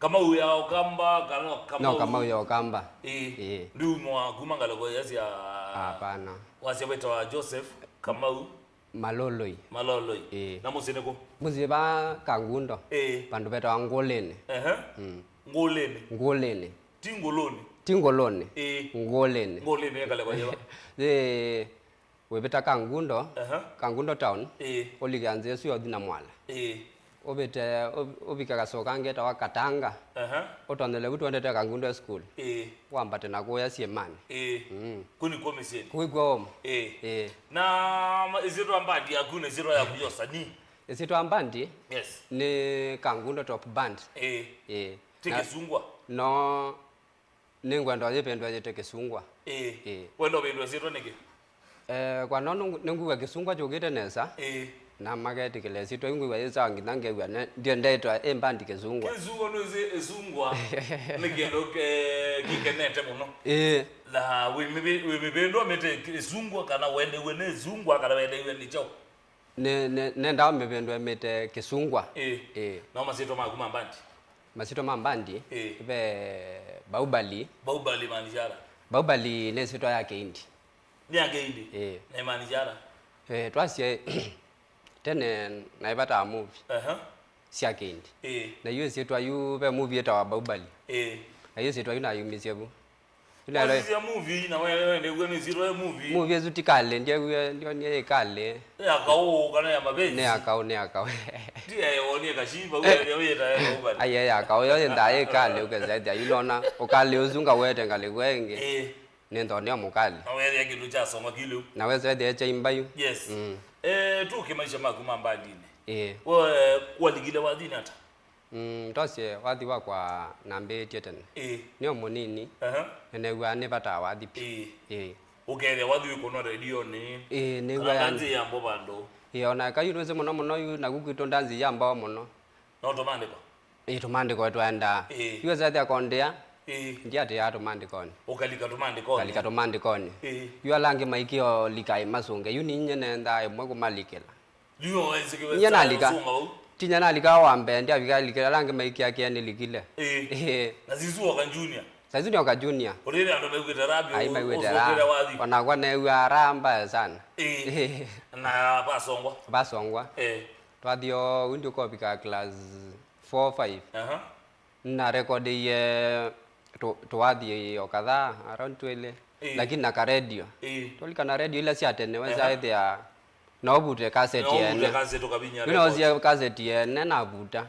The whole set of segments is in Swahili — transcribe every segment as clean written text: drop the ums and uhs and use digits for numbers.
kama uya okamba kama no kama uya okamba ndio mwa kumangala kwa yasi ya hapana wasi weta Joseph kama maloloi na musineko muziba kangundo bantu beta ngolene ngolene tingolone ngolene kale kwa yeba webeta kangundo town oliganze yesu yodina mwala obete obika kasoka ngeta wakatanga otonele kutondete kangundo school wambate nakoya siemani kuni komiseni kuigoma na iziro ambandi akune ziro ya kuyosa ni iziro ambandi yes ni kangundo top band Kisungwa no ningwendo yependwa Kisungwa wendo bendwa ziro nige kwa nono ninguwa Kisungwa jogete nesa na mageti kile sito ingwe yesa nginange wa ndio ndetwa embandi Kisungwa noze ezungwa nigendo kikenete muno la we mebendo mete Kisungwa kana wene zungwa kana wene nicho ne ndawo mebendo mete Kisungwa na masito mambandi be baubali manijara baubali ne sito yake indi na manijara twasie tene naibata movie siake indi na hiyo sito ayu be movie eta wa baubali na hiyo sito ayuna yumisyebu ila ya movie na wewe ndio zero ya movie zutikale ndio ni kale akao kana ya mabezi ne akao ndiye yone kashiba wewe ta baubali aye akao yo ndaye kale ukazaidi ayilona ukale uzunga wete ngale wenge nendo ndio mukali na wewe yake lucha soma kilo na wewe zaidi acha imbayu yes tuke maisha maguma mbandine wewe waligile wadini hata tose wathi wa kwa nambe tietene nio munini ene wa ne bata wathi ukere wathi uko no radio ni ne wa yanzi yambo bando ona kayu nose muno yu na gugito ndanzi yamba muno no tomandiko tomandiko twanda yu zaidi akondea ndiate ya tomandikoni ukalika tomandikoni yu alange maikio likai masunge yu ninye nenda mwe kumalikela yu wenzikiwe tinya nalika wambe ndia bikalikela lange maikia kiani likile na zizuoka junior orere ando megweta rabio ai megweta ona kwa ne aramba sana na basongwa twadio undi ko bika class 4 5 na record ye twathi okadha around 12 lakini na ka radio tolika na radio ile si atene wenza ethia no bute cassette yene no zia cassette yene na buta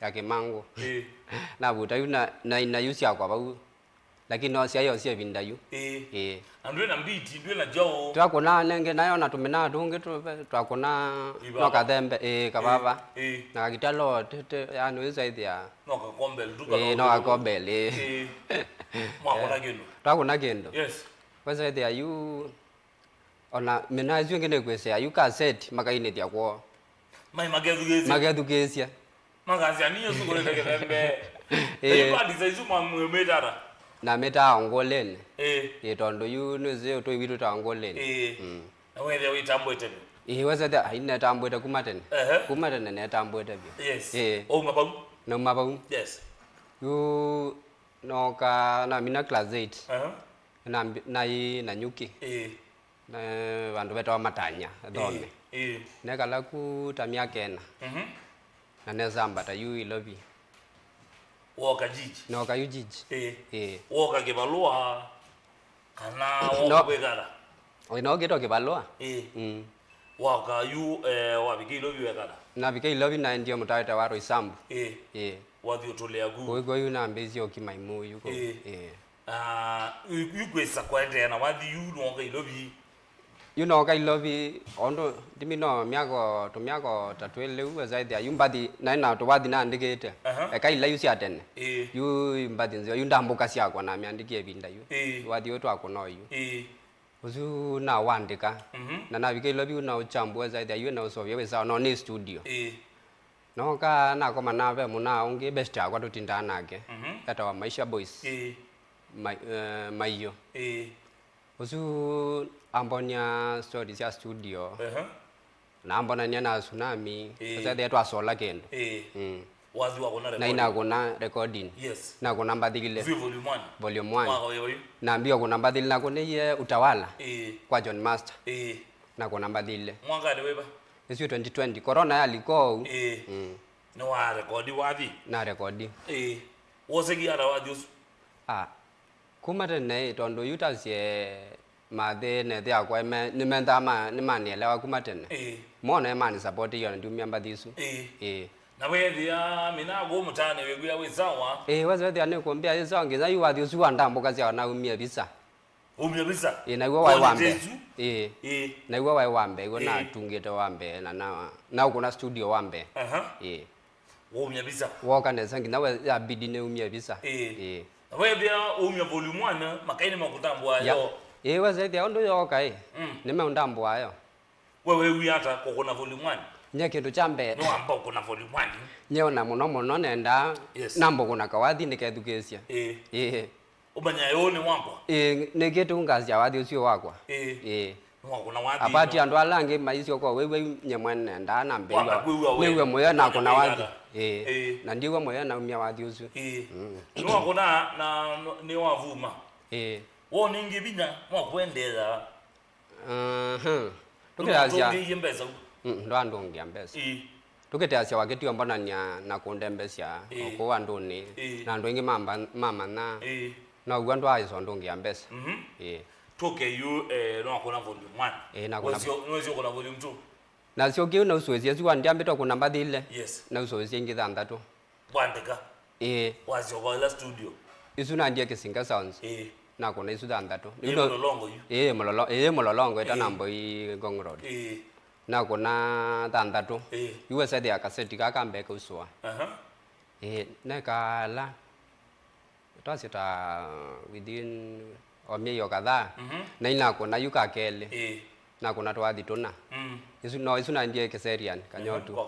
ya kimango na buta yuna na use yakwa bau lakini no sia yo sia binda yu andwe na mbiti ndwe na jao twakona nenge nayo na tumena tunge twakona no kathembe kababa na kitalo tete yani weza ithia no kakombel duka no kakombel twakona kendo yes weza ithia yu ona mena zwe ngene kwese ayu cassette makaine thia kwo mai magethugesia magazi aniyo sugore tekembe bandi zaizu mwemedara na meta ongolene tondo yu neze to witu ta ongolene na wewe uitambwete weza da haina tambwete kumatene ne tambwete bi yes mabau no mabau yes yu no ka na mina class 8 na nyuki na vandu beta matanya dome ne kala ku tamia kena na ne zamba ta yu ilobi woka jiji no ka yu jiji woka kibalua kana woka begala no geto kibalua woka yu wabiki ilobi wekala na biki ilobi na ndio mutaita waro isambu wathi utolea gu go yu na mbezi okimaimu yuko yukwesa kwende na wathi yu no ka ilobi ka ilobi ondo dimino miako tatwele uwe zaidi ya yumbadi na to wathi na ndikete ka ila yusi atene yu mbadi nzio yundambuka siako na miandikie binda yu wathi oto akono yu uzu na wandika na nabike ilobi na uchambua zaidi yu na usovye wesa no ni studio no ka na koma na ve muna unge best akwa tutinda nake eta wa maisha boys maiyo uzu ambonia stories ya studio na ambona nyana tsunami sasa de twa sola kendo wazi wako na recording na ina kuna recording yes na kuna mbadilile volume 1 na mbio kuna mbadilile na kuna ye utawala kwa John Master na kuna mbadilile mwaka ni weba isi 2020 corona yaliko no wa recording wazi na recording wose giara wazi kumatene tondo yutasie mathe ne thia kwa ni mentama ni manielewa kumatene mona mani support yo ndumia mbadhisu na wethia mina go mutane wegwira wisawa wazethia ne kumbia isonge za yuwathi usu andambo kazi na umia bisa na iwo wai wambe na iwo wai wambe iwo na tungite wambe na kuna studio wambe umia bisa woka ne sangi nawe ya bidi ne umia bisa wethia umia volume 1 makaini makutambwa yo wazethia ndo yoka nime undambo ayo wewe wiata kokona volume 1 nye kindu cha mbere no amba kuna volume 1 nyeona muno nenda nambo kuna kawathi nikethukicia umanya yo ni wambo ni kitu ngazia wathi ucio wakwa no kuna wathi apati andu alangi maicio kwa wewe nyemwene nenda na mbeyo niwe moyo na kuna wathi na ndiwe moyo na umia wathi ucio no kuna na ni wavuma wo ningi binya mo kwendeza tukiacia ndo andungia mbesa tukiteacia wakitio mbonania na kundembecia okuwa nduni na andu ingi mama na ugwa ndo aiso ndungia mbesa toke you no akona volume 1 na kuna no kuna volume 2 na sio kiu na usoecia sio ndiambito kuna mbathile na usoecia ingi thanthatu bandika wazio kwa la studio isu na ndie kisinga sounds na kuna isu thanthatu mulolongo ita nambo I Ngong Road na kuna thanthatu iwe side ya kaseti kaka mbeka uswa nekala twasita within omyeyo kadhaa na ina kuna yuka kele na kuna twathi tuna isu na ndie keserian kanyotu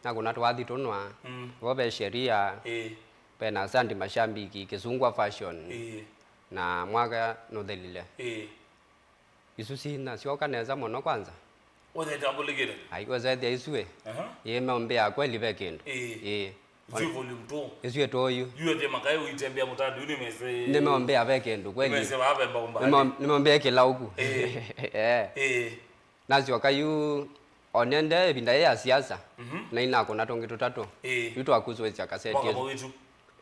na kuna twathi tunwa wobe sheria pena sandi mashambiki Kisungwa fashion na mwaka no delile isu sina sioka neza muno kwanza wothe tambuligire aiwa zaidi isue membe akwa live kindu volume 2 isu toyu yuete makai uitembea mutandi uni mese nimembe ave kindu kweli mese wabe mbomba nimembe kila huku nazio kayu onende ebinda ya siasa na ina kuna tongi tutatu yuto akuzwecha kaseti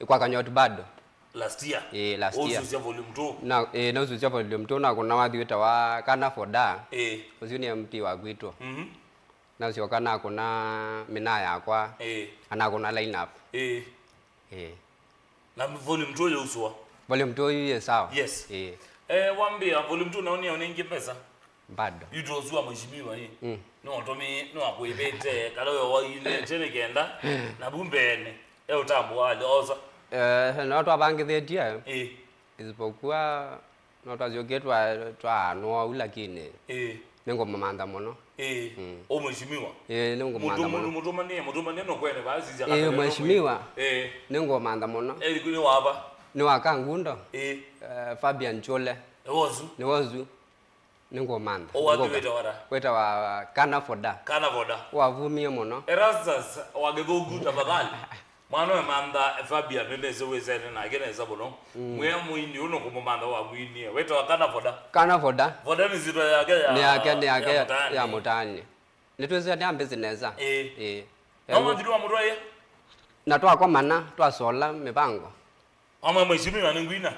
kwa kanyotu bado last year last year ususia volume 2 na na ususia volume 2 na kuna wathi wita wa kana foda ucio ni mti wa gwito na ucio kana kuna mina yakwa ana kuna line up na volume 2 yo uswa volume 2 ye sawa yes wambia volume 2 naonia uningi pesa bado yudozwa mheshimiwa hii no tomi no akuibete kala yo waine tene kenda na bumbene utambo wale oza no twabangithetie isipokuwa no twaziogetwa twanwa lakini ningoma mantha muno o mheshimiwa ningoma mantha muno mutumanie no kwene baziza mheshimiwa ningoma mantha muno kuni waba ni wakangundo Fabian Chole ni wozu ningoma mantha o watu weta wa kana foda wavumie muno Erastus wagegogu tafadhali mwana manda Fabian nendeze wezene na geneza bono mwe muini uno kumanda wa muini weta wakana voda ni zito yake ya mutani nitweze ya business mama ndiwa murwaye na twakwa mana twasola mipango ama mheshimiwa ni ngwina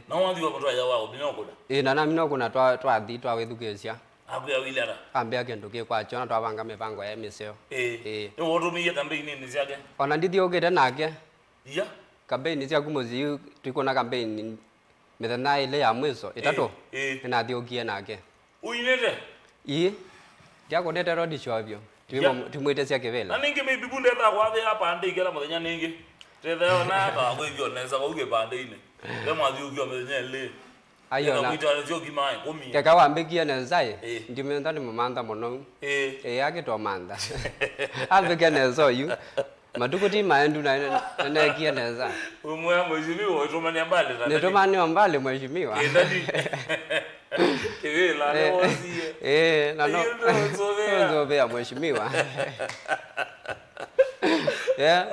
na wandiwa murwaye wao binokoda na minokuna twathi twawithukecia akuya wilera ambia kindu kwa chona twabanga mipango ya miseo ni wotumie campaign ni ciake ona ndithi ogete nake campaign cia kumuzi twikona campaign mithenya ile ya mwiso itatu na thiokie nake uinete ndiakonete road show tumwite cia kivela na ningi maybe bunde tha kwathe hapa ndikela muthenya ningi tethe ona ba gwithio neza uge pande ine kama thiugio muthenya ile ayo na mwitwa kimai komi kaka wambikia na zai ndimenda ni mamanda muno yake to manda ambike na zo yu matukuti maendu na kia neza umwe mheshimiwa utumania mbali na nitumania mbali mheshimiwa ndani kivela leo na no nzovea mheshimiwa Yeah.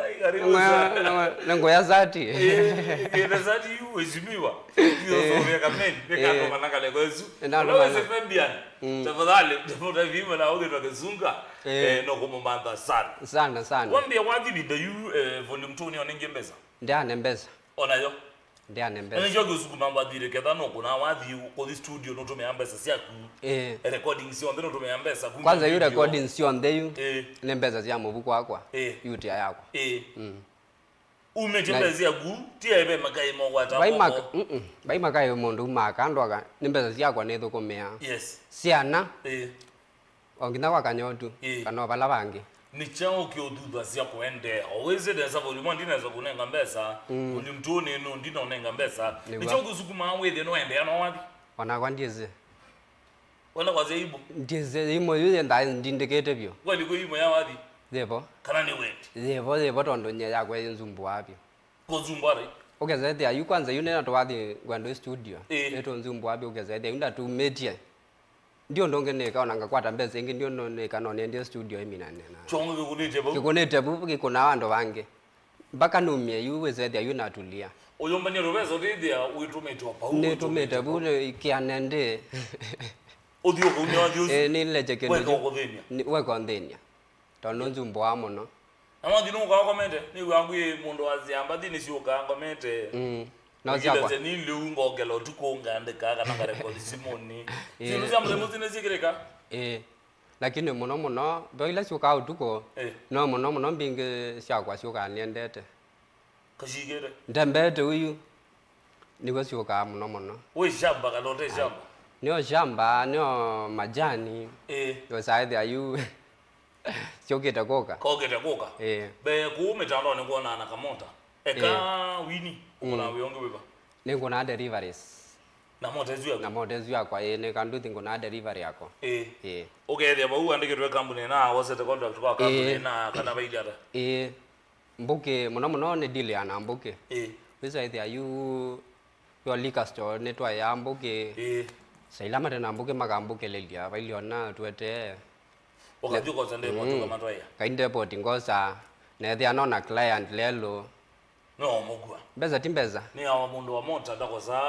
Nengo ya zati. Ile zati uheshimiwa. Hiyo sio kameni. Nika ndo manaka lego yesu. Wewe Fabian. Tafadhali tafuta vima na oge tukazunga. No kumumanda sana. Sana. Wambia wadhi da you volume 2 ni onenge mbeza. Ndia nembeza. Onayo. Ndia nembeza. Njo gusuku mamba dire kedha no kuna wadhi ko the studio no tumeambesa sia ku. Recording si on no tumeambesa ku. Kwanza you recording si on there you. Nembeza sia mubuko wakwa. You tia yako. Umejembezia gu tia ebe makai mo wata. Bai makai mundu makandwa nembeza sia kwa netho komea. Yes. Siana. Ongina wakanyotu kana bala bangi. Ni chao kyo dudu sia kuende. Always there is a volume ndinaweza kunenga mbesa. Volume 2 neno ndina onenga mbesa. Ni chao kusukuma wewe no ende ano wapi? Wana kwandize. Wana kwaze ibo. Ndize imo yule ndindikete byo. Kwali ko imo ya wapi? Zebo. Kana ni wewe. Zebo tondo nya yakwe nzumbu wapi? Ko zumbare. Ogezete ayu kwanza yune to wathi gwando studio. Eto nzumbu wapi ogezete yunda tu media. Ndio ndonge neka onanga kwata mbeze ingi ndio neka no nende studio emina nena. Chongo kunite bu. Kikunite bu kikuna wando bange. Mpaka numye yuwezete ayuna tulia. Oyomba ni robezo thithia uitumite opa. Ni tumite bu ikianende. Odio kunya odio. Ni leje kene. Weko kuthenia. Ni weko ndenia. Tono nzumbu amono. Amathi no kwa komende ni wangu mundu aziamba thini ciuka ngomete. No ziakwa. Ile ni lungo gelo tukonga ndeka kana kare kwa Simoni. Sino cia mle mutine zikireka. Lakini muno boila ciuka utuko. No muno mbinge ciakwa ciuka niendete. Kashigere. Ndembete uyu. Niwe ciuka muno. We shamba kalote shamba. Nio shamba, nio majani. Yo saidi ayu. Ciukite koka. Kokete koka. Be kuume tano ni kuona na kamota. Eka wini kuna wionge beba. Nengo na deliveries. Na motezu yako. Na motezu yako ne kandu tingo na delivery yako. Okay, the bau andike twa company na wasete contract kwa company na kana baidara. Mbuke muno ne deal ya na mbuke. Bisa ite ayu yo liquor store ne twa ya mbuke. Sailama tena mbuke magambuke lelia bailiona twete. Okajuko sande moto kama toya. Kainde poti ngosa ne thia nona client lelo. No mugwa. Beza timbeza. Ni awa mundu wa mota ndako za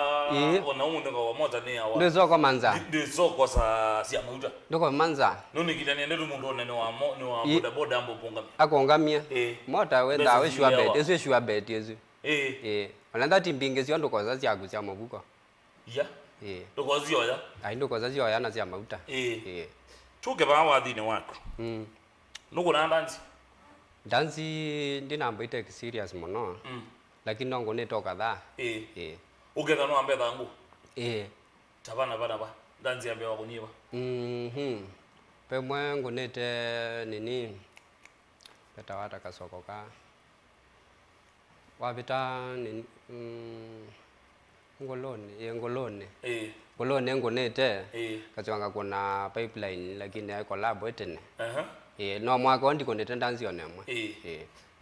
ona mundu wa mota ni awa. Ndio soko manza. Ndio soko sa sia mauta. Ndoko manza. Noni kitani ndio mundu one ni wa boda boda ambo ponga. Akongamia. Mota wenda we sure bet. Eso sure bet yezu. Wananda timbinge sio ndoko za cia gucia mabuko. Ya. Ndoko zio ya. Ai ndoko za zio ya na cia mauta. Tuke ba wathini wako. Nuko na ndanzi. Dansi ndinamba ite serious muno. Lakini nongo ne toka tha. Ugetha no ambe thangu. Tabana ba. Dansi ambe wa kunyiwa. Pemwe ngonete nini? Petawata kasoko ka. Wabita nini? Ngolone. Ngolone ngonete. Kachwanga kuna pipeline lakini ai collab etene. No mwako ndiko ndetendanzi onemwe.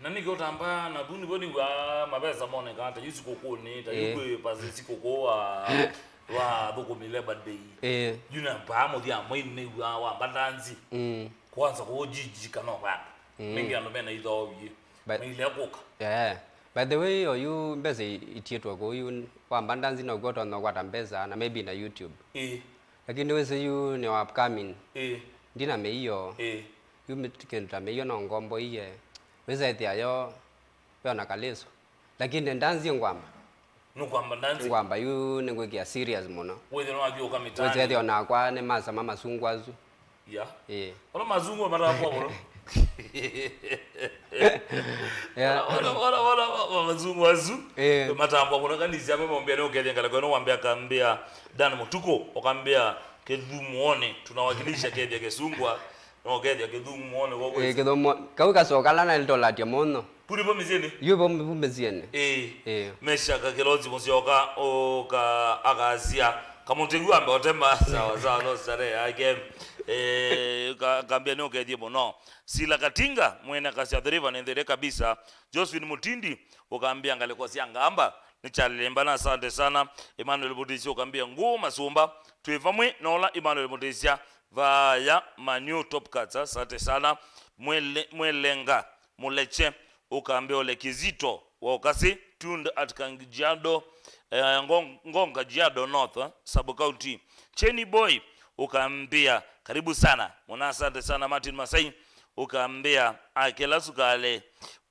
Nani gotamba na buni boni wa mabeza mone kanta yusi kokoni ta yuko pazisi koko wa boko mileba day. Yuna ba mo dia Mweene wa bandanzi. Kwanza ko jiji kana ba. Mingi ando mena ido obi. Mile koka. By the way, you mbeze itieto go you wa bandanzi no goto no kwata mbeza na maybe na YouTube. Lakini wewe you ni upcoming. Ndina meiyo. You mitikenta meiyo no ngombo iye. Weza ite ayo na kaleso. Lakini ndanzi ngwamba. Nukwamba ndanzi. Ngwamba you ningwekia serious muno. Wewe no agyo kamitani. Weza ite ona kwa ne masa mama sungwazu. Ona mazungu mara hapo bro. Ona mazungu wazu. Matambo kuna kanisa mama mbia ne ukejenga lako no wambia kambia Dan Mutuko okambia kedhu muone tunawakilisha Kevya Kisungwa. No Kevya kedhu muone kwa kweli. Kedhu muone kauka sokala na dola ya mono. Puri bo mizene. Yubo mizene. Mesha ka kilozi musioka oka agazia kamutegwa ambe otemba sawa no sare again kambia no kedhi bono sila katinga mwena kasi adriva nendere kabisa Josephine Mutindi okambia ngale kwa siangamba Nikyalilimbana asante sana Emmanuel Mutisia okambia ngoma sumba tuivamwe nola Emmanuel Mutisia vaya Manu Top Cuts asante sana mwelenga muleche ukaambia ole Kizito wakasi tuned at Kangijiado Ngonga Jiado North sub county. Cheni Boy ukaambia karibu sana. Mwana asante sana. Martin Masai ukaambia akela sukale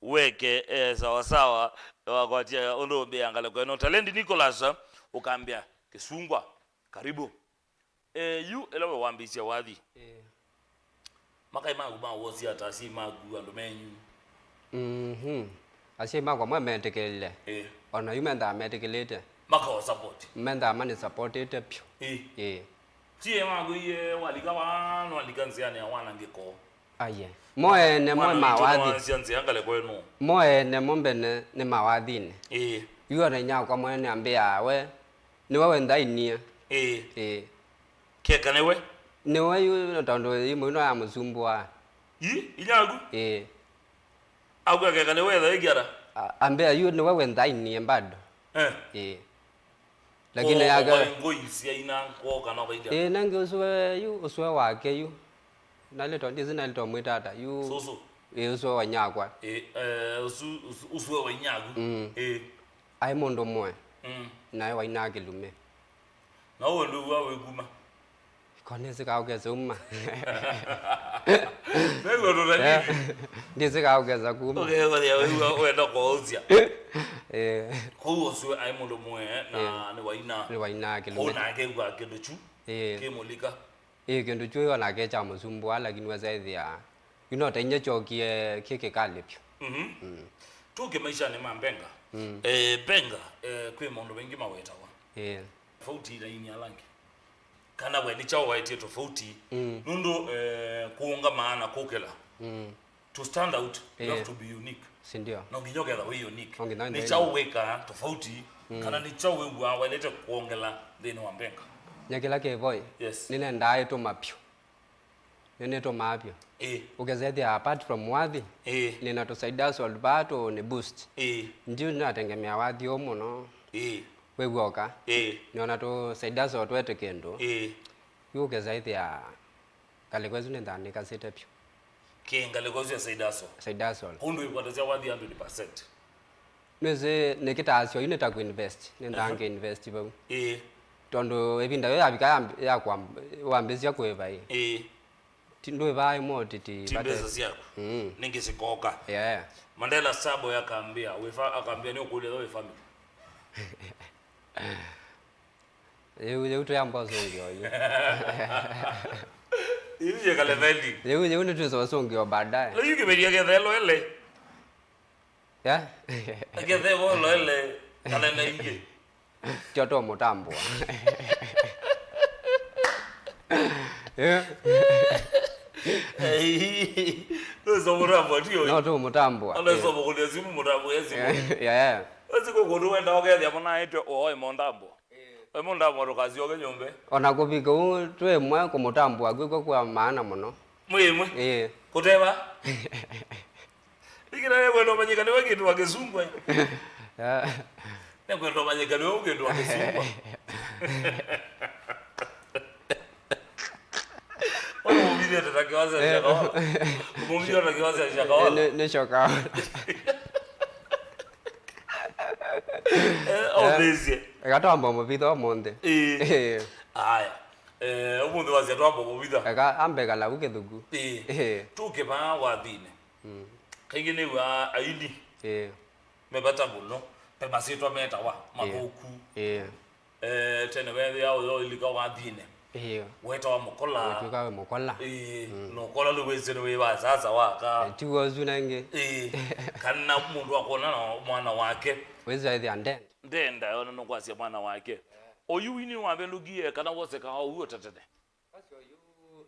weke sawa sawa wakwatia ondo beangale kwa no talent. Nicholas ukaambia Kisungwa karibu. You elewe wambisia wadhi. Makai magu ma wosi atasi magu ando menyu. Asi magu mwa metekelele. Ona yu menda metekelete. Maka support. Menda mani support ite pyo. Tie magu ye walika wano walika nziani ya wana ngeko. Aye. Moe ne moe mawadhi. Nzianzi angale kwenu. Moe ne mombe ne mawadhi ne. Yu ane nyao kwa moe ne ambia we. Ni wewe ndai niya. Keka newe? Newe yu notondo yu mwino ya msumbua. Inyagu? Agwa keka newe dha igiara? Ambia yu ni wewe ndai niya mbado. Lakini yaga ngoi sia ina kwa kana baida. Nange uswe wake yu. Nalito ndizi nalito mwitata yu. Soso. Uswe wanyagwa. Uswe wanyagu. Ai mondo mwe. Nae Winake lume. Na wewe ndio wawe guma. Konezi kaogeza umma. Nego ndo nani? Ndizi kaogeza kuma. Okay, wewe ndo kwauzia. Ko so ai mondo mwe na ni Winake lume. Ona ke kwa kedochu. Ke molika. Kendo chu ona ke cha musumbua lakini wazaidhia. Tenye chokie kike kalepyo. Tuke maisha ni mambenga. Benga kwe mondo wengi maweta wa. Tofauti na ini alangi. Kana we ni chao waiti tofauti. Nundo kuunga maana kukela. To stand out you have to be unique. Sindio. Na nginyoge the way unique. Ni chao weka tofauti. Kana ni chao wewa walete kuongela deno wa mbenga. Nyakila ke boy. Yes. Nina ndaye to mapyo. Nene to mapyo. Ukazedi apart from wadhi. Nina to side sol bato ni boost. Ndio natengemea wadhi omo no. Wewoka. Niona to side sol twete kendo. Yuke zaidi ya kalekwezu nenda nikasete pyo. Kalekwezu ya side sol. Hundu ipotezea wadhi 100%. Neze nekita asyo ineta ku invest. Nenda ange invest babu. Tondo ebinda yo yabika ya kwa wambezia kweva Tindo vai mo titi timbeza zako. Ningi sikoka. Mandela sabo yakaambia akaambia ni ukule wewe family. Yeu to yamba songyo yo. Yeye kale vendi. Yeu ni tuzo songyo baadaye. Leo yukimedia gedhelo ele. Gedhelo ele kale na ingi. Choto mutambwa. Nzo mutambwa tio. No to mutambwa. Alezo bokulia simu mutambwa yezimu. Aziko godo wenda ogethia mona ite oi mondambo. Oi mondambo rokazi oge nyombe. Ona kubika twe mwa ko mutambwa gwiko kwa maana muno. Mwimwe. Kuteba. Ikira yewe ndo manyika ni wekindu wa Kisungwa. Nego ndo manyika ni wekindu wa Kisungwa. Mumbi atakiwaza shaka. Mumbi atakiwaza shaka. Ne shaka. Obviously. Gatamba mubitho monde. Aya. Umunde wazia twambo mubitho. Ambega la ukethugu. Tuke ba wathine. Kaingine wa aidi. Mebata muno. Pemasitwa meta wa magoku. Tene wewe yao ilika wathine. Weta wa mukola. Weta wa mukola. No kola luweze no wewa sasa waka. Tiwo zunange. Kana mundu akona na mwana wake. Weza idi andenda. Ndenda ona no kwasi mwana wake. Oyu wini wa belugie kana wose ka uyo tatene. Basi oyu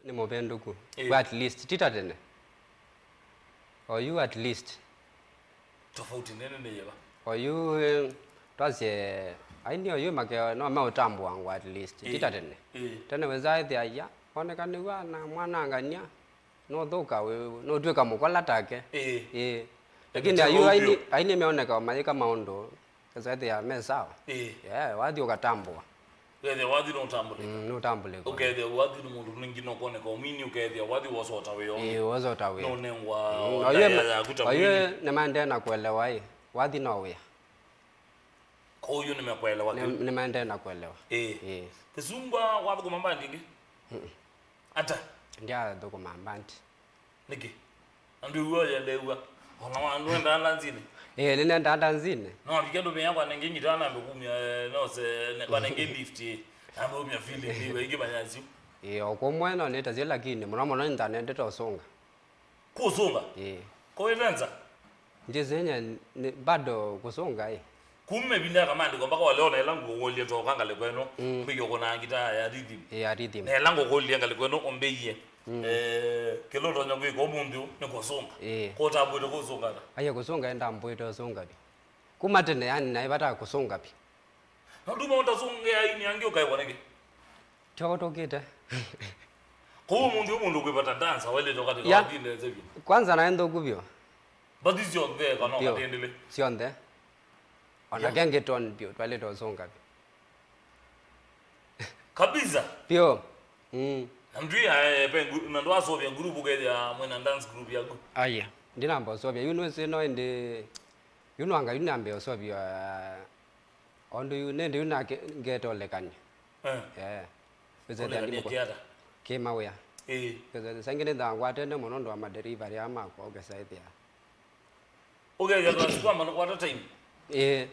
ni mobenduku. At least titatene. Oyu at least. Tofauti nene ne yeba. Oyu twaze aini oyu make no ma utambo wangu at least titatene. Tene weza idi aya onekane wa na mwana angania no thoka we no tweka mukola take. Lakini ayu aini meoneka maika maondo kaza idi ya mesa. Wadhi ukatambwa. Ukethia wathi no tambulika. No tambulika. Ukethia wathi no mundu ningi no kone ka Mweene ukethia wathi wosota weyo. Wosota weyo. No nengwa. Oye nemande na kuelewa hii. Wathi no weya. Kwa hiyo nimekuelewa. Nemande na kuelewa. Kisungwa wathi kumamba ndingi? Ata. Ndia ndo kumamba nti. Niki. Andu uoya lewa. Ona wandu ndanda nzine. Nina ndanda nzine. No bigendo byangwa nenginyi tana mbekumya no se ne kwa nengi lift. Amba umya feeling iwe ikibanyazi. Okomwena neta zile lakini mnaona ndane ndeta usonga. Kusonga? Kwa ilenza? Ndizenya bado kusonga Kumme binda kamandi kwamba kwa leo na elango ngoli to kanga le kweno mbiyo kona ngita ya rhythm. Ya rhythm. Na elango ngoli ngale kweno ombeye. Kelo ro nyangwe ko mundu ne kusonga. Ko tabu de kusonga. Aya kusonga enda mboito songa bi. Kumatene yani na ibata kusonga bi. Nduma ndasonga ya ini angio kai kwaneke. Choto kita. Ko mundu kwipata dance wale to kati kwa dine zebi. Kwanza naenda kubyo. But this your there kana katendele. Sionde. Ona genge ton bio twale to songa bi. Kabisa. Bio. Andri pengu nando asobya group ya Mweene dance group yago. Aya. Ndinamba osobya seno ende anga yunambe osobya ondo nende yunake geto lekanye. Pese ndani kiata. Kema wea. Pese sangine ndangwa tende monondo ama delivery ama kwa ogesaithia. Ya kwa mano kwa time.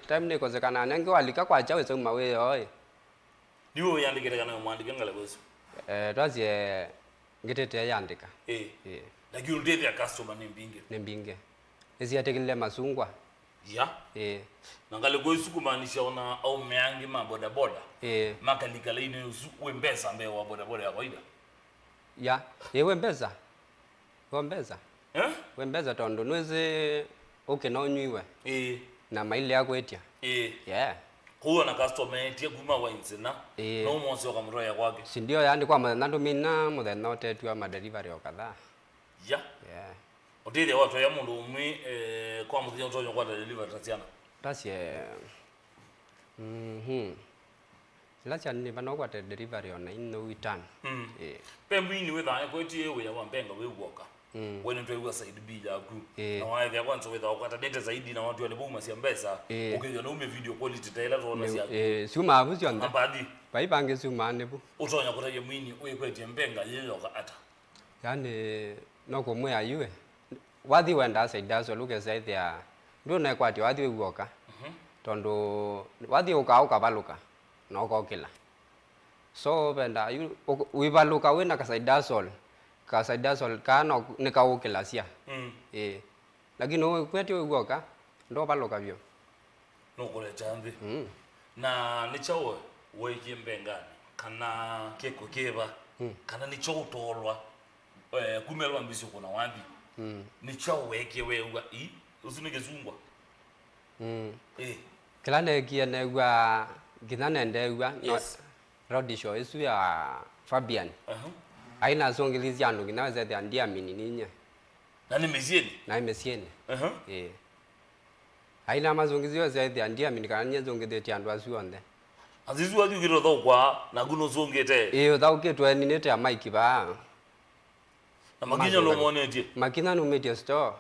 Time ne kozekana nange walika kwa chawe so mawe yoy. Niwo yandikira kana mwandike ngale kweso. Twazie ngitete yandika. Lakini ndete ya customer nembinge. Ezi yatekile masungwa. Ya. Nangale kweso kumaanisha ona au meangi ma boda boda. Makalika line wembesa ambe wa boda boda ya kawaida. Ya. Wembesa. Wembesa tondo nweze no nywiwe. Na maile yako etia. Kuwa na customer etia kuma wines na. No mose okamroya kwake. Si ndio yani kwa mwanando mina muthe otetu ama delivery okatha. Ya. Otile watu ya mundu umwi kwa muthe otonyo kwa delivery tatiana. Tasie. Lacha ni bano kwa delivery ona ino witan. Pembini wetha kwetie we ya wampenga we woka. Wene ndio iwa side B ya group. Na wale ya kwanza wetha wakata data zaidi na watu waliboma si mbesa. Ukija na ume video quality taila tuona si. Suma abuzi onda. Ambadi. Baibange suma nebu. Utonya kutaye Mweene we kwetie mpenga yeye ata. Yani noko mwe ayue. Wathi wenda side so luke side ya. Ndio na kwati wathi we woka. Tondo wathi uka baluka. Noko kila. So benda uibaluka we na kasaidasol. Kasaidasol kana nikaukila sia. Lakini wewe kwetu ugoka ndo baluka byo. Nokole chambi. Na nichawe weki mbengani kana keko keba kana nicho utolwa kumelwa mbisi kuna wandi. Nichawe weki wewa usunike zungwa. Kila nekia negwa ginane ndewa road show isu ya Fabian. Aina songilizi anu kinaweza de andia mini ninya. Nani mesieni? Na mesieni. Aina mazongizio zaidi andia mini kananya zongede tiandu asuonde. Azizu adi kiro tho kwa na guno zongete. Tho ketwe ni nete ya Mike ba. Na maginya lo monetie. Makina no media store.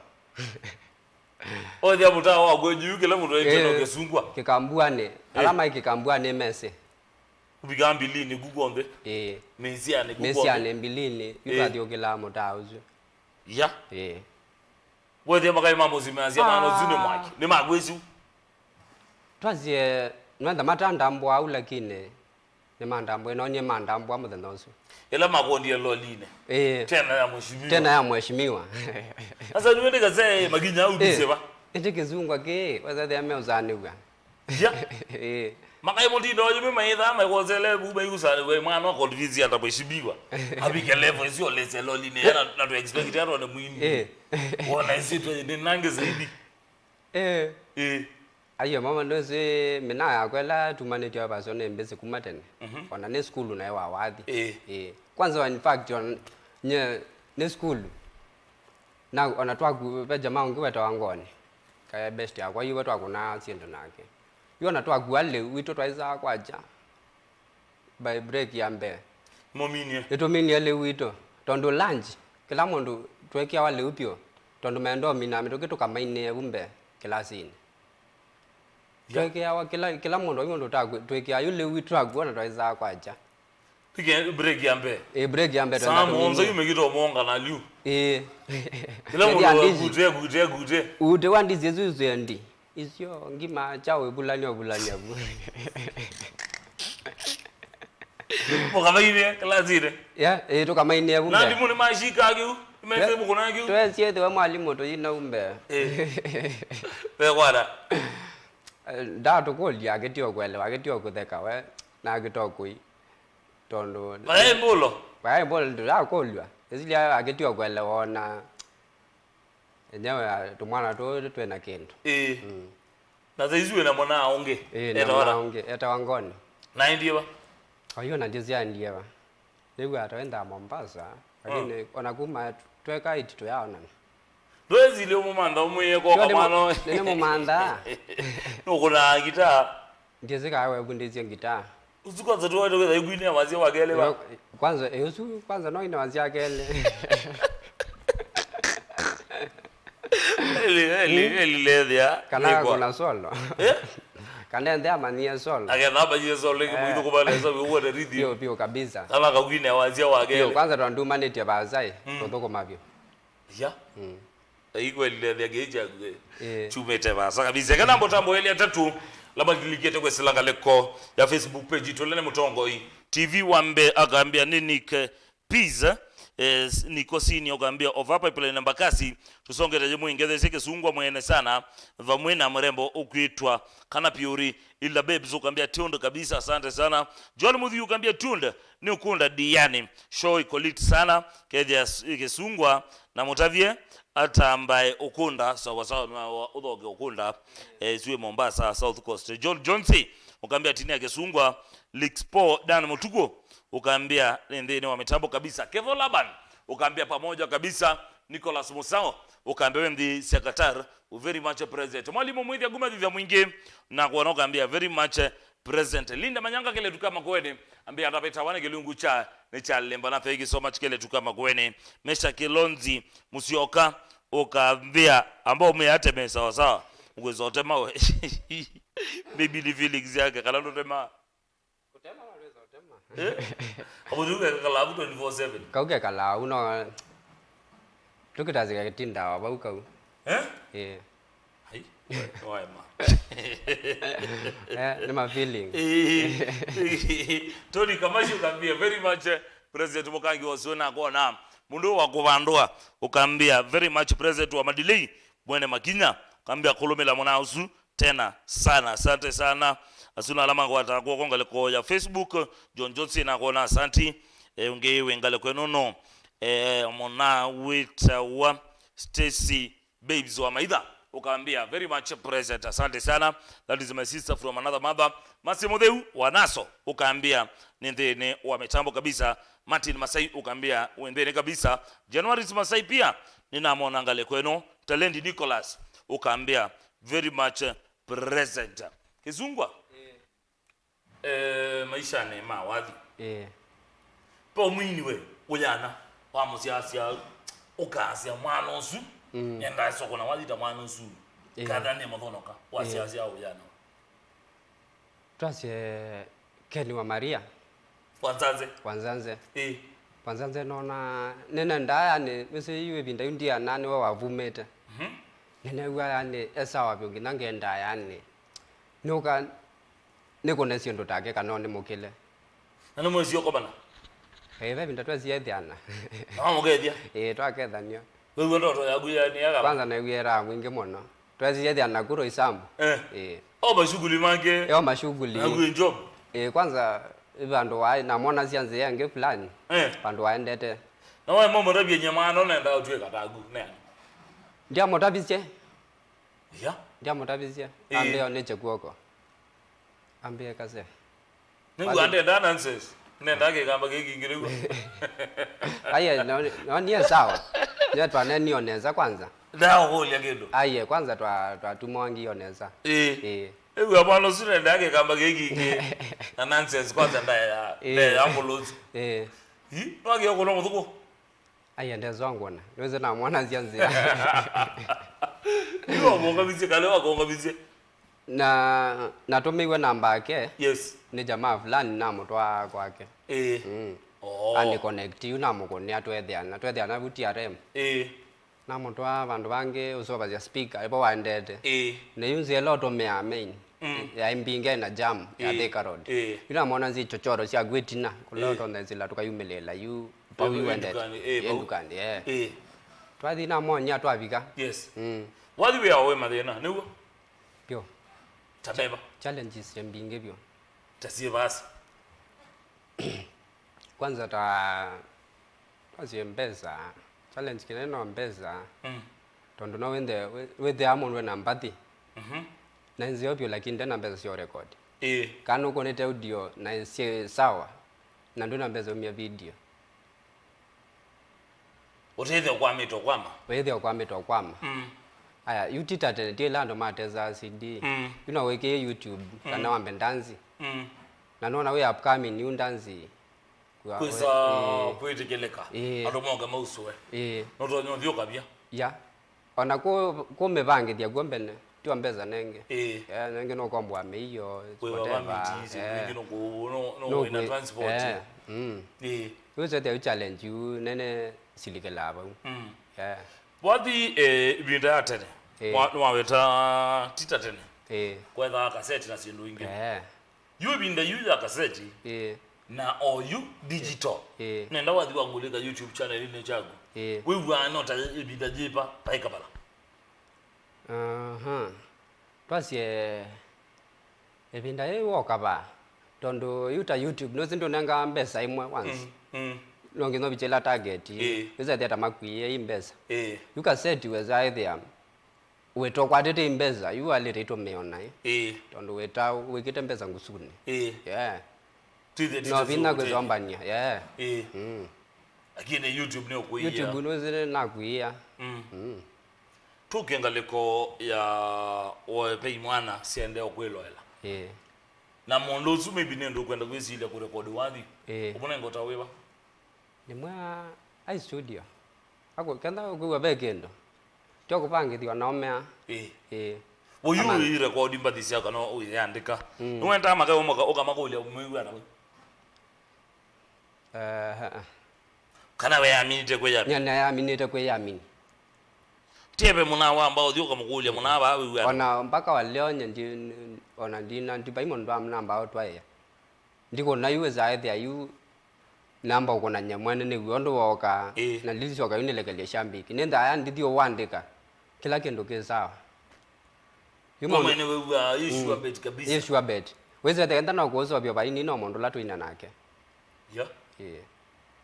Odia mutawa wa gweju kila mtu ekeno Kisungwa. Kikambuane. Ala Mike kikambuane mese. Ubigambi lini gugonde? Mesiane gugonde. Mesiane mbilini yuka diogela mutauzu. Ya. Wode makai mambo zimeanzia mano zine mwaki. Ni magwezu. Twazie nwenda matandambo au lakini ni mandambo enonye mandambo amudhendoso. Ela makondi lo line. Tena ya mheshimiwa. Sasa niwende kaze maginya au diseba. Ete Kisungwa ke wazade ameuzani uga. Ya. Makai mondi ndo yime maitha makozele buba yusane we mwana wa Kivisi atabeshibiwa. Abike level sio lese lo line na to expect ya ro Mweene. Wala isito ni nange zaidi. Ayo mama ndoze mina yakwela tumaneti abasone mbese kumatene. Ona ne school na yawa wathi. Kwanza in fact ne school. Na ona twaku pe jamaa ngiweta wangone. Kaya best yakwa yiwe twakuna siendo nake. Yona twaku ale wito twaiza kwaja. by break ya mbe mominie itominie le wito tondo lunch kila mundu twekia wale upyo tondo mendo mina mitoke kamaine umbe klasini twekia wa kila mundu twekia yule wito agona twaiza kwacha pige break ya mbe break ya mbe samu onzo yumegito monga na liu kila mundu gute ude wandi zezu zendi isyo ngima chawe bulani abu Mukamaine klasire tukamaine umbe na ndimune mashika agiu mese mukuna agiu twesiete wa mwalimu to yina umbe kwada ndato kolia getio kwele getio kutheka we na gitokui tondo bae mbolo ndo kolwa esilia agetio kwele wona enyewe tumwana to twena kindu na zaizwe na mwana aonge eta wangoni na indiwa ayo na ndizia ndiwa niwe ataenda Mombasa lakini onakuma tweka itito yaona doezi le mumanda umuye ko kamano nene mumanda nokuna gita ndizika awe kundizie gita uzikwaza to wethe igwini amazi wakele ba kwanza eyosu kwanza no ina wazi yakele eli ledia kana kuna solo kana ndia mania solo agenda baje solo kimuito kubaleza wewe ridi pio kabisa kama kagwini amazi wakele kwanza ndo maneti bazai totoko mavyo ya iko eli ledia geja chumete basa kabisa kana mbotambo eli atatu laba diligete kwesilanga leko ya Facebook page tolene mutongo hii TV wambe agambia ninike pizza niko sini ogambia ovapa pele namba kasi tusongere muingeze sike sungwa mwene sana vamwena mrembo ukwitwa kana piuri ila babes ukambia tunde kabisa asante sana John Mudhi ukambia tunde ni ukunda diani show iko lit sana keja ikesungwa na mutavie hata ambaye ukunda sawa na udhoge ukunda ziwe Mombasa South Coast John Johnson ukambia tini akesungwa Lixpo Dan Mutuko ukambia ndeni wa mitambo kabisa Kevo Laban ukambia pamoja kabisa Nicholas Musao ukambia mdi secretary very much present mwalimu Mwidhi aguma vivya mwingi na kuona ukambia very much present Linda Manyanga kele tukama kweni ambia atapeta wane kilungu cha Nikyalilimbana thank you so much kele tukama kweni Mesha Kilonzi Musioka ukambia ambao umeate sawa uwezo utema maybe the feelings yake kala utema abuduke kala 24/7 kauke kala uno tukitazi kitinda wabauka hai waema ni my feeling Tony Kamashi ukambia very much president Mukangi wasiona kuona mundu wa kuvandua ukambia very much president wa Madilei Mwene Makinya ukambia kulumela mwanausu tena sana asante sana asuna alama kwa atakuwa konga leko ya Facebook John Johnson na kuona asante ungewe ngale kwenono mona wita wa Stacy babes wa maidha ukambia very much present asante sana that is my sister from another mother Masimodeu wanaso ukambia nendene wametambo kabisa Martin Masai ukambia wendene kabisa January Masai pia ninamwona ngale kweno Talendi Nicholas ukambia very much present Kizungwa maisha ni mawadhi po mwini we uyana wa musiasia ukasia mwanosu yenda soko na wadita mwanosu kada ne modhonoka wasiasia uyana twase Keni wa Maria Kwanzanze Kwanzanze nona nena ndaya ne mse iwe binda yundia nani wa wavumete nene wa yani esawa byo nangenda yani nuka niko nesindo take kanone mukile nani mwezi yoko bana binda twasi yethiana mugedia twakethanio wewe ndo yaguya ni yaga kwanza na yera mwingi muno twasi yethiana kuro isambu mashughuli mange mashughuli yaguya job kwanza vandu wa na mona sianze yange fulani vandu waendete na wewe mama rabia nyamano nenda utwe katagu nene ndia motabisie ndia motabisie ambeo neche kuoko ambie kase ningu ande nonsense nenda ke kamba ke kingirego aye no ni sawa ndio twana nioneza kwanza ndio holi yagedo aye kwanza twa tumwangi oneza Ewe mwana sura ndage kamba geki na nonsense kwanza ndaya ambulance hi wage yoko no muthuko aya ndezwangu na niweze na mwana zianze yo monga bize kale wakonga bize na tumiwe namba yake yes ni jamaa fulani na mutwa kwake ani connect you na mukoni atwethiana butia rem na mutwa bandu bange usoba ya speaker ipo waendete na yunze lot of main ya mbinge na jam ya Thika Road ina mwana nzi chochoro cia gwitina kuloto ndezila tukayumelela yu pa wendete endukani twathi na monya twabika yes wathi we awe mathina niwo pio tabeba challenges ya mbinge pio tasie basi kwanza mpesa challenge kineno mpesa tondo no wende amonwe na mpati na nzio pio lakini tena mpesa sio record kana uko nete audio na sie sawa na ndo na mpesa umia video uthethe kwa mito kwama aya utita tena tie lando mateza CD weke YouTube kana wambe ndanzi na nona we upcoming new ndanzi kwisa kwetekeleka adomoga mauswe noto nyo kabia ya ona ko mebange dia gombene tu ambeza nenge nenge no kwambwa meiyo whatever nenge no ina transport uze the challenge you nene silikelaba wadi binda atene waweta tita tene kwetha cassette na sindu ingi yu binda yuza cassette na oyu digital nenda wathi wangulika YouTube channel ine chago we anota ibinda jipa paikabala twasie ebinda wokaba tondo yuta YouTube no zinto nanga mbesa imwe once longe no bichela target iza theta makwiye imbesa you can set you as either weto kwatete imbesa you are late to meona tondo weta wekite mbesa ngusune no vina kwezombania akine YouTube ne okuya YouTube no zile nakuya tukengaleko ya ope mwana siende okweloela na mondo sume binendo kwenda kwezile ku record wathi ubona ngota wewa ni mwa ai studio ako kenda kwa bekendo toko pange thiwa naomea uyu i record mbathi cia kana uyandika nwenda maka ukamaka umwiwa na kana we aminite kwe ya nyana ya aminite kwe ya amini tiebe muna wa ambao thio kamukulia muna ba we ona mpaka wa leo ndi ona ndina ndiba imondo am namba otwaye ndiko na yuwe zaidi ya yu namba uko na nyamwana ne wondo woka na lilizo ka yunelekelia shambiki nenda aya ndithio wandika kila kindu ke sawa yumo mene we issue bet kabisa issue bet weze tenda na kuozo byo baini no mondo latu ina nake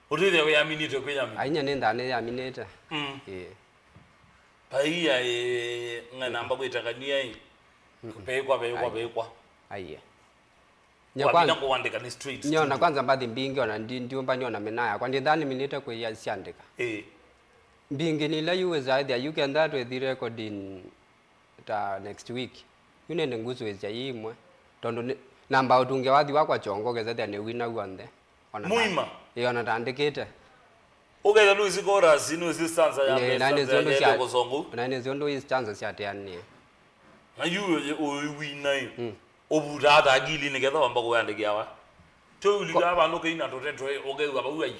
urire we aminite kwe yami ainya nenda ne aminite paiya nganamba kwetakania kupekwa aiye nyakwanza kuandika ni street nyona kwanza mbathi mbingi ona ndio mba nyona menaya kwa ndithani minite kwe ya siandika mbingi ni la yuwe zaidi you can that with the recording next week yunene nguzo ya imwe tondo namba utunge wathi wakwa chongo geza ne wina guande ona muima ona tandikite ogeza Luis Chorus ino stanza ya mesa ya kuzongo na ne zondo stanza cia tiani na yu wina obudada agili nigetha wamba kuyandikia wa to uliga abantu ke ina totetro ogeza babuai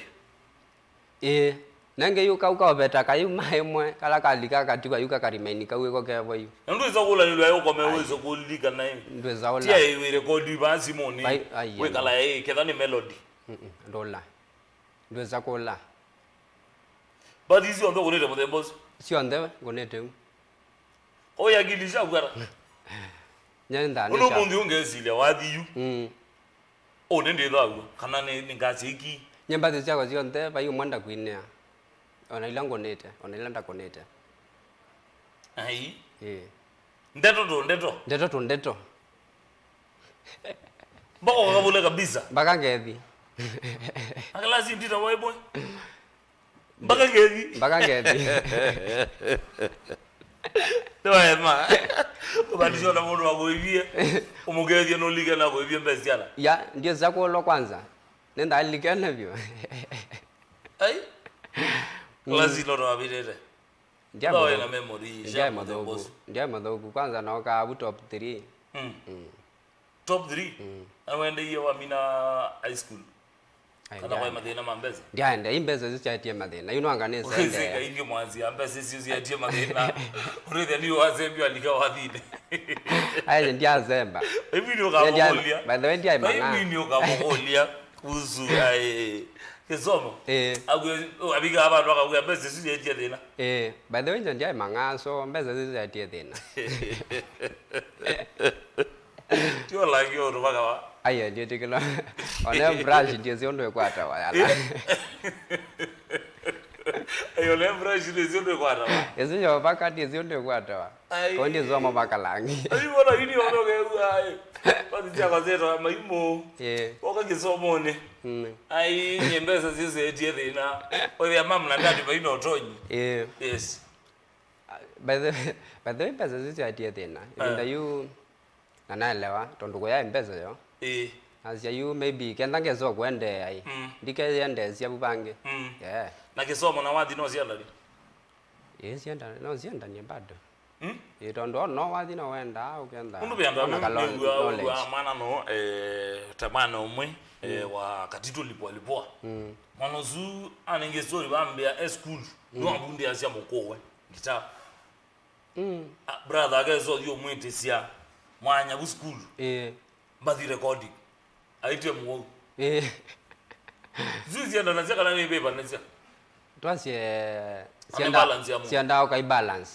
nange yuka ukobeta kayu maimwe kala kalika katika yuka karimaini kawe ko kevo yu ndo izakula nilo ayo komewezo kulika na ndo zaola tia we record ba simoni we kala ketha ni melody ndola ndo zakola but izi ondo kunete muthembozo sio ndewe kunete oya gilisha bwara nyanda uno mundu ungezile wathi yu nende thagu kana ni ngazi iki nyamba cia kwa sio ndewe bayu mwanda kuinea ona ilango nete ona ilanda konete ai ndeto mbako kabule kabisa mbaka ngethi akala sindita boy mbaka ngethi Ndio ema. Ubadisho na mundu wagoivie. Umugethie no liga na goivie mbesiana. Ya, ndio zako lo kwanza. Nenda liga na vyo. Ai. Lazima ndo abirere. Ndio na memory. Ndio madogo kwanza na waka top 3. Top 3. Awende hiyo wa mina high school. Kana kwa madena mambeza. Ndio imbeza zisi atie madena. You know anganese. Sika ingi mwanzi ambeza sisi atie madena. Urede ni wazembi alika wathide. Ai ndio azemba. Hivi ndio kamogolia. By the way ndio manga. Hivi ndio kamogolia. Uzu ai kesomo. Abiga abantu akakuya mbeza sisi atie dena. By the way ndio manga so mbeza sisi atie dena. Tio like yo rubaga wa. Aya ndio tikilo. Ona brush ndio ziondo kwata wa yala. Ayo le brush ndio ziondo kwata wa. Ezinyo baka ndio ziondo kwata wa. Ko ndio zoma baka langi. Ayi bona yini ono ke ai. Pati tia kazeto maimo. Oka kisomo ne. Ai nyembeza zizo etie thina. Oya mamla ndadi baino otonyi. Yes. By the way pesa zizo etie thina. Ibinda you nanaelewa tonduko ya mbeza yo. Asia you maybe kenda ngezo kwende ai. Ndike yende sia bubange. Yeah. Na kisomo na wathi no sienda. Yes yenda no sienda ni bado. Itondo no wathi no wenda ukenda. Undu byanda wa maana no tamana umwe wa katitu lipoa. Manozu anengesori bambia school. No abundi asia mokowe. Ngita. Brother agezo yo mwete sia. Mwanya bu school. Mbathi recording. Aitwe mwo. Zuzi ndo nazaka na ni paper nazia. Twasie sianda ukai balance.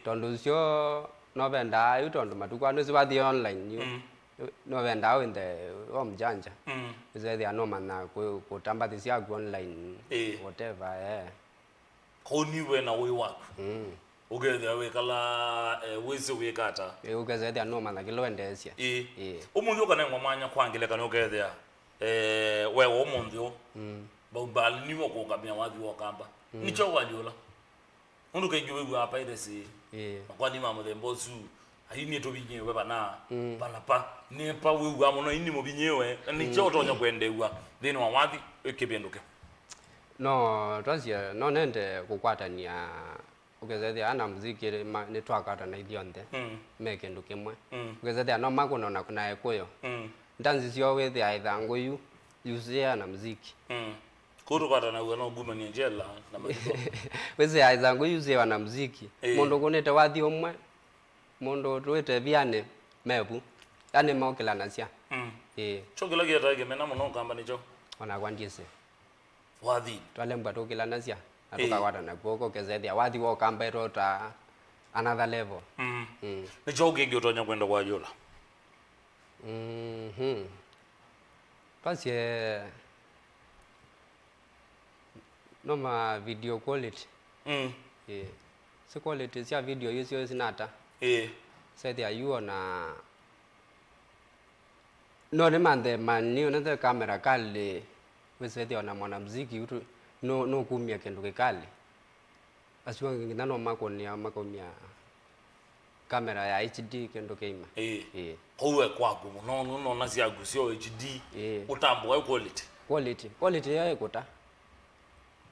Tondo sio no venda yutondo matuko anu sibathi online. No venda wende omjanja. Is there no man na kutamba this ya online whatever Koni we na we work. Ugeze we kala wese we kata. Ugeze there no man akilo endesia. Umuntu okana ngomanya kwangile kana ugeze we omuntu bal ni woko kamya wathi wokamba. Nicho waliola. Undu kengiwe we apa idesi. Makwani mama thembosu. Aini to binyewe bana pa nepa wewa mono ini mo binyewe nicho tonya kwendewa then wawathi ekebenduke. No twasia no nende kukwatania ugezethia ana muziki ni twakata na ithionde mekendu kimwe ugezethia no makuno na kuna ekuyo ndanzi cio withia ithangu yu yusia na muziki kuto kwata na no guma ni njela na maziko withia ithangu yusia na muziki mundu kunete wathi umwe mundu twete biane mebu yani mokela nasia chokela giata gemena muno kamba nicho ona kwandise wathi twalemba tokela nasia atukakwata na kuoko kezethia wathi wo kamba rota another level nicho gengi utonya kwenda kwa yola pasie no ma video quality si quality sia video yusio sinata sethia you na no ne mande mani ona the camera kali wesethia na mwanamuziki utu no kumia kendo kekali aswa ngina no makonia kamera ya HD kendo keima kowe kwaku no na sia gusio HD utambo wa quality ya ekota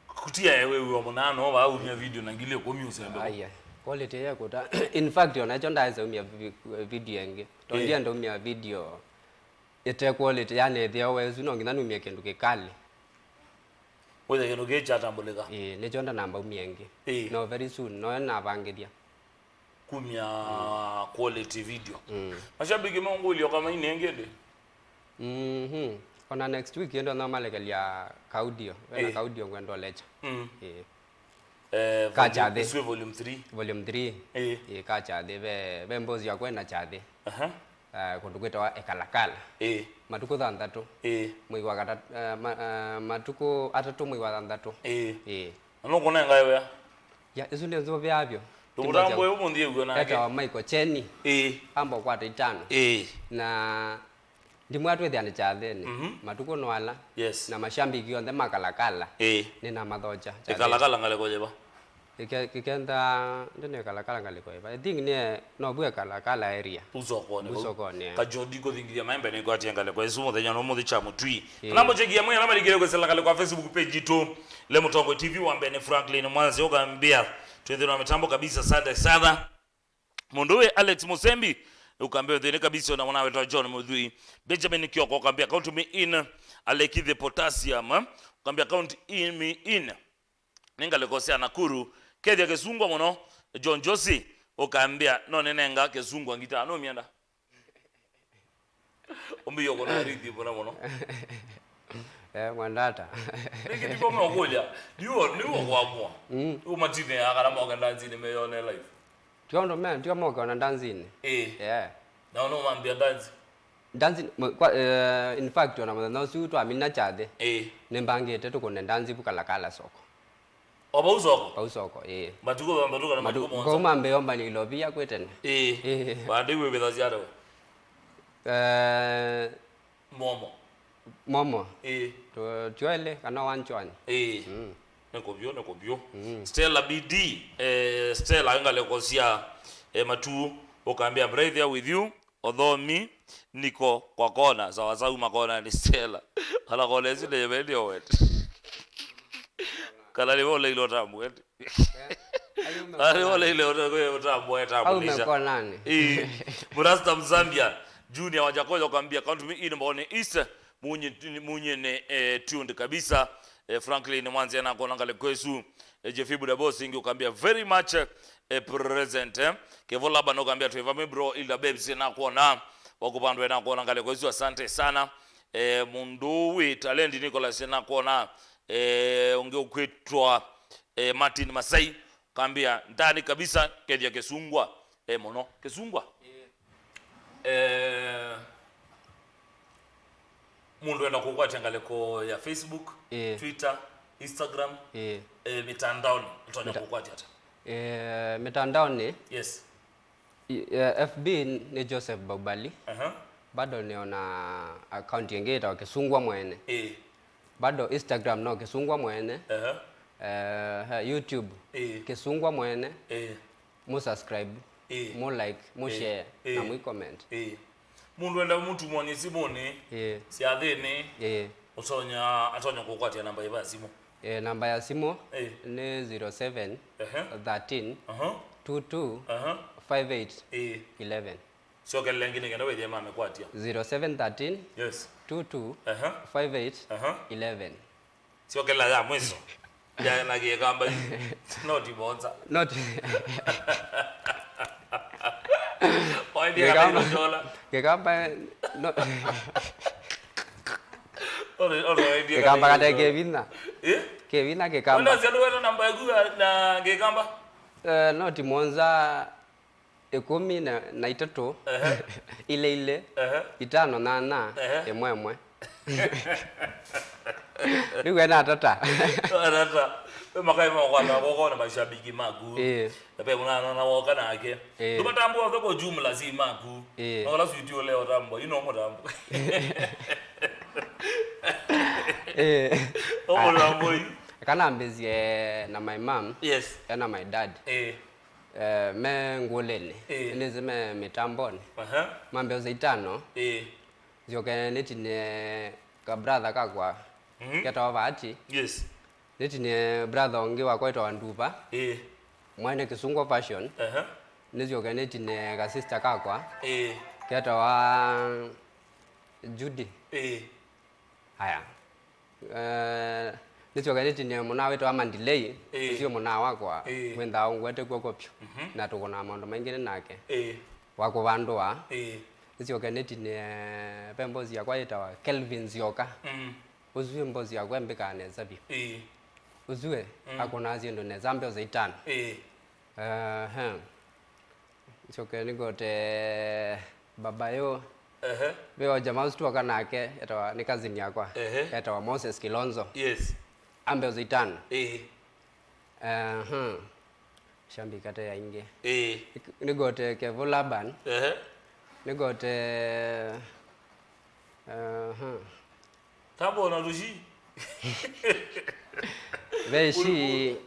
kutia ewe munano ba umia video na ngile ko music aya quality ya ekota in fact ona chonda za umia video yenge tondia ndo umia video ete quality yani thia wezu no ngina umia kendo kekali whether kendo gecha tambulika ne chonda namba umienge no very soon no na bangithia kumia quality video mashabiki mongolio kama inengede ona next week endo na malekelia kaudio na kaudio kwendo lecha kachade volume 3 kachade be mbozi ya kwenda chade kundukweta ekalakala matuko thandatu mwezi wa gatatu matuko atatu mwezi wa thandatu no kona ngayo ya isu ndio vyavyo turambo yo mundi ugo na eka Michael Cheni ambo kwata itano na ndimwatwe thiane chatheni matuko nwala yes na mashambiki onthe makalakala ni na mathocha ekalakala ngale kojeba Kikenda ndene kala ngaliko I think ne no bwe kala area busoko ne ka jodi ko thingiria maembe ne ko atenga le kwa isumo thenya no muthi cha mutwi nambo chegia mwe na maligire ko sela kale kwa Facebook page tu le Mutongo TV wambene Franklin Mwanzi okambia twende na mitambo kabisa asante sana munduwe Alex Musembi ukambia dhene kabisa na mwanawe to John Mudhui Benjamin Kioko ukambia count me in Aleki the potassium ukambia count in me in ninga lekosea Nakuru Kethia Kisungwa muno John Josi ukambia no nenenga Kisungwa ngita no mianda umbi yoko na ridi bona muno mwandata ngiti kwa mwagoja niwo kwa mwa umatine akala mwa ndanzini meyone live Tiondo man tio moka na ndanzini yeah na no mambia ndanzini in fact ona no su to amina chade nembangete to kone ndanzi bukalakala soko Bausoko Matuko na matuko monza Goma mbeomba ni lobia kwetene Bandi we bedaziado Momo To tuele kana wanchwani Nekobyo Stella BD Stella ngale kosia matu okambia I'm right there with you although me niko kwa kona sawa makona ni Stella ala kole zile yemedio wet kala ni wole ilo tamu wet ari wole ilo tamu wet tamu lisha Murasta Mzambia Junior wajakoja kwambia count me in mbone East munye ne tuned kabisa Franklin Mwanzi anakona ngale kwesu Jefibu da boss ingi ukambia very much present Kevola bano kambia tueva me bro ila babes na kuona wakupandwe na kuona ngale kwesu asante sana munduwi talent Nicholas na kuona unge ukwetwa Martin Masai kambia ndani kabisa Kethia Kisungwa mono Kisungwa mundu enda kukwata ngaleko ya Facebook Twitter Instagram mitandaoni utanya kukwata hata mitandaoni yes FB ni Joseph Babali bado niona account yengeta wa Kisungwa Mweene bado Instagram no Kisungwa Mweene YouTube Kisungwa Mweene mu subscribe mu like mu share na mu comment mundu enda mtu mwenye simoni si athini atonya kukwata namba ya simu namba ya simu ni 07 13 22 58 11 sio kile lingine ngenda wewe jamaa amekwatia 0713 yes 22 58 11 sio kile la mwezo ya na kamba not bonza not Kekamba no Kekamba kata Kevina Kevina Kekamba Wanda zalo namba yangu na Kekamba no timonza 13 ile itano na emwemwe Niwe na tata makai mwana wako na mashabiki magu pepe mwana na wako na ake tumatambo zako jumla si magu wala suitio leo tambo ino tambo tambo kana mbezie na my mom yes na my dad me ngolele nizime mitamboni mambe uzaitano zioke netine ka brother kakwa keta wabati yes netine brother onge wakwaitwa Ndupa Mweene Kisungwa fashion nizioke netine ka sister kakwa keta wa Judy haya nizioke netine muna wetu wa Mandilei sio muna wakwa wenda ungwete kwa kopyo na tukona mondo mengine nake wako vandwa nizioke netine pembozi yakwa itawa Kelvin Zioka uzwe mbozi yakwa mbikane zabi uzwe akona aziendo ne zambe zaitano nizioke nigote babayo Beo jamaa stu kanake etawa ni cousin yakwa etawa Moses Kilonzo yes ambe zaitano shambi kata ya inge nigote Kevolaban nigote tambo na ruji Beshi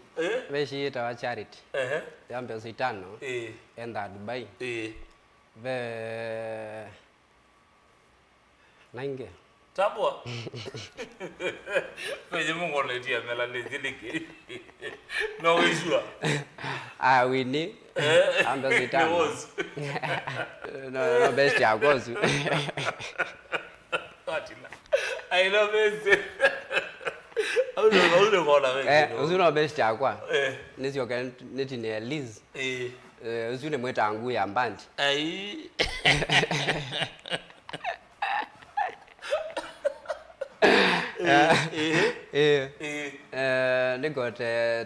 Veshi ita wa charity. Yambe sitano. Enda Dubai. Ve Nainge. Tabwa. Peje mungu onetia mela leziliki. No issue. Winnie. Ambe sitano. No best ya gozu. I love it. Ule ngona wewe. Uzuna best ya kwa. Nisi yoka neti ni Liz. Uzune mweta angu ya mbandi. They got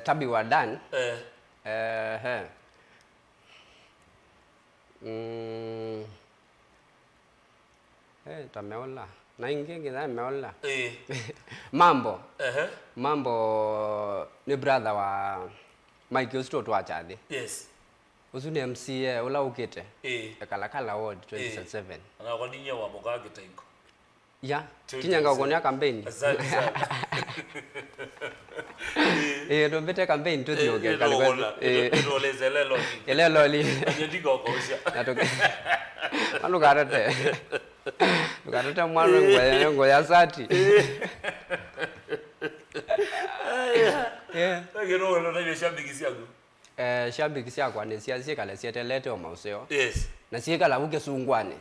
Tabi Wadan. Tameola. Nainge ngida meola. Mambo. Mambo ni brother wa Mike Sto to achade. Yes. Uzuni MC ula ukete. Kala ward 2007. Ana kwa ninyo wa moka gitengo. Ya, tinyanga ukonya campaign. Asante sana. Ndo mbete campaign tu dioge kalikuwa. Rolezele loli. Ele loli. Anyandika okosha. Natoke. Manu karate. Karate mwana ngo ya sati. Ngero ndo na shabiki siago. Shabiki siago ane siasie kala siatelete omauseo. Yes. Na sieka la buke sungwane.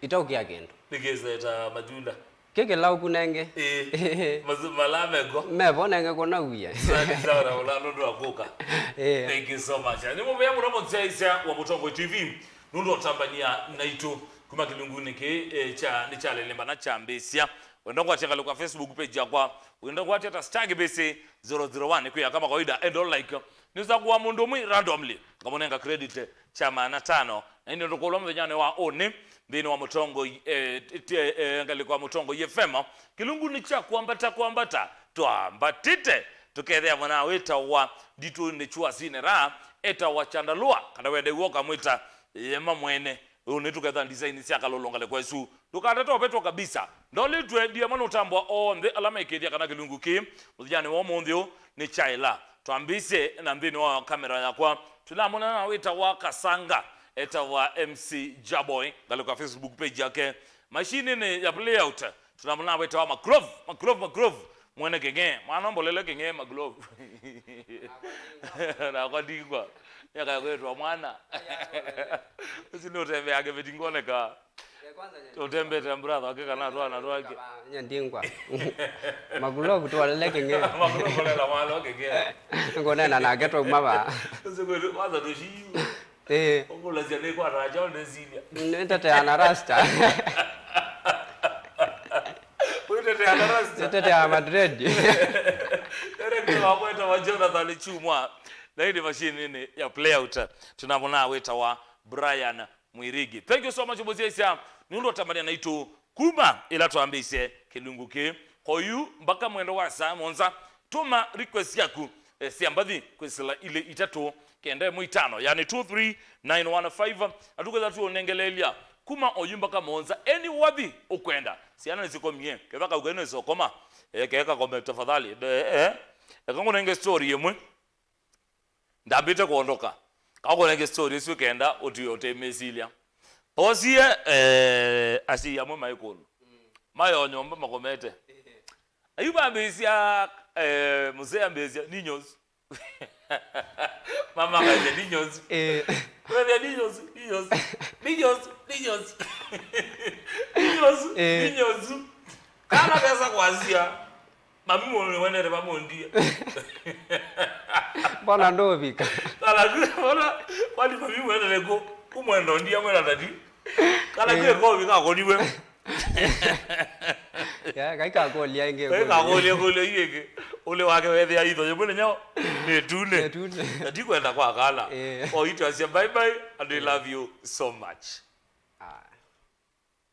Itoke agendo. Nigeze ta majunda. Keke lau kunenge. Malame go. Mevo nenge kona uye. Sana wala ndo akuka. Thank you so much. Ni mambo yangu napo tsaisa wa Mutongo TV. Nundo tambania naito kuma kilunguni ke cha Nikyalilimbana Chambesia. Wenda kwa cheka kwa Facebook page yakwa. Wenda kwa tata stag base 001 kuya kama kawaida and all like. Niza kwa mundu mwi randomly. Kama nenga credit chama na 5. Na ndio ndoko lombe nyane wa one. Mbini wa Mutongo ngali kwa Mutongo yefema. Kilunguni cha kuambata. Tuambatite. Tukethea mwana weta wa ditu nechua sine raha. Eta wa chandalua. Kada wede woka mwita yema Mweene. Unetuketha design sia kalolongale kwa su. Tukatata opeto kabisa. Ndoli twe dia mwana utambwa on the alama ikedia kana kilungu ki. Mudhijani wa mondhio ni chaila. Tuambise na mbini wa kamera yakwa. Tulamona na weta wa Kasanga. Eta wa MC Jaboy. Ngali kwa Facebook page yake. Machine ni ya playout. Tulamona weta wa Magrove. Mweene kenge. Mwanombo lele kenge Magrove. Na kwa digwa. Yaka kwetu mwana. Usino tembe yake vitingone ka. Utembe tembrada akika na roho yake. Nyandingwa. Magulo kutoa leke nge. Magulo lela malo kenge. Ngone na nageto maba. Usikweli kwanza doshi. Ongola zile kwa raja ndezilia. Nitete ana rasta. Nitete ana rasta. Nitete ana Madrid. Ereke wa kwenda wa Jonathan Chumwa. Na hii machine nini ya playout tunamona weta wa Brian Mwirigi. Thank you so much Mozisia. Nundo tamania naito kuma ila tuambise kilungu ke koyu mpaka mwendo wa saa monza tuma request yaku siambadhi kwesila ile itatu kenda muitano yani 23915 atukeza tu onengelelia kuma oyumba kama monza any wabi ukwenda siana nisikomie kebaka ugene sokoma keka kombe tafadhali kango nenge story yemwe ndabite kuondoka kako nenge story sikenda otiyote mesilia osie asi yamwe maikolo mayo nyomba makomete ayuba besia muzea besia ninyos mama kaje ninyos wewe ninyos kana pesa kwazia mami mwene reba mondia Bona ndovika. Kala bona kwali mami mwene lego kumwendo ndia mwena tati. Kala kwe ko bika ko niwe. Ya kaika ko liange ko. Kaika ko yeke. Ole wake wethe ya itho yebone nyo. Netune. Tati kwenda kwa kala. Oh itwa bye bye and we love you so much.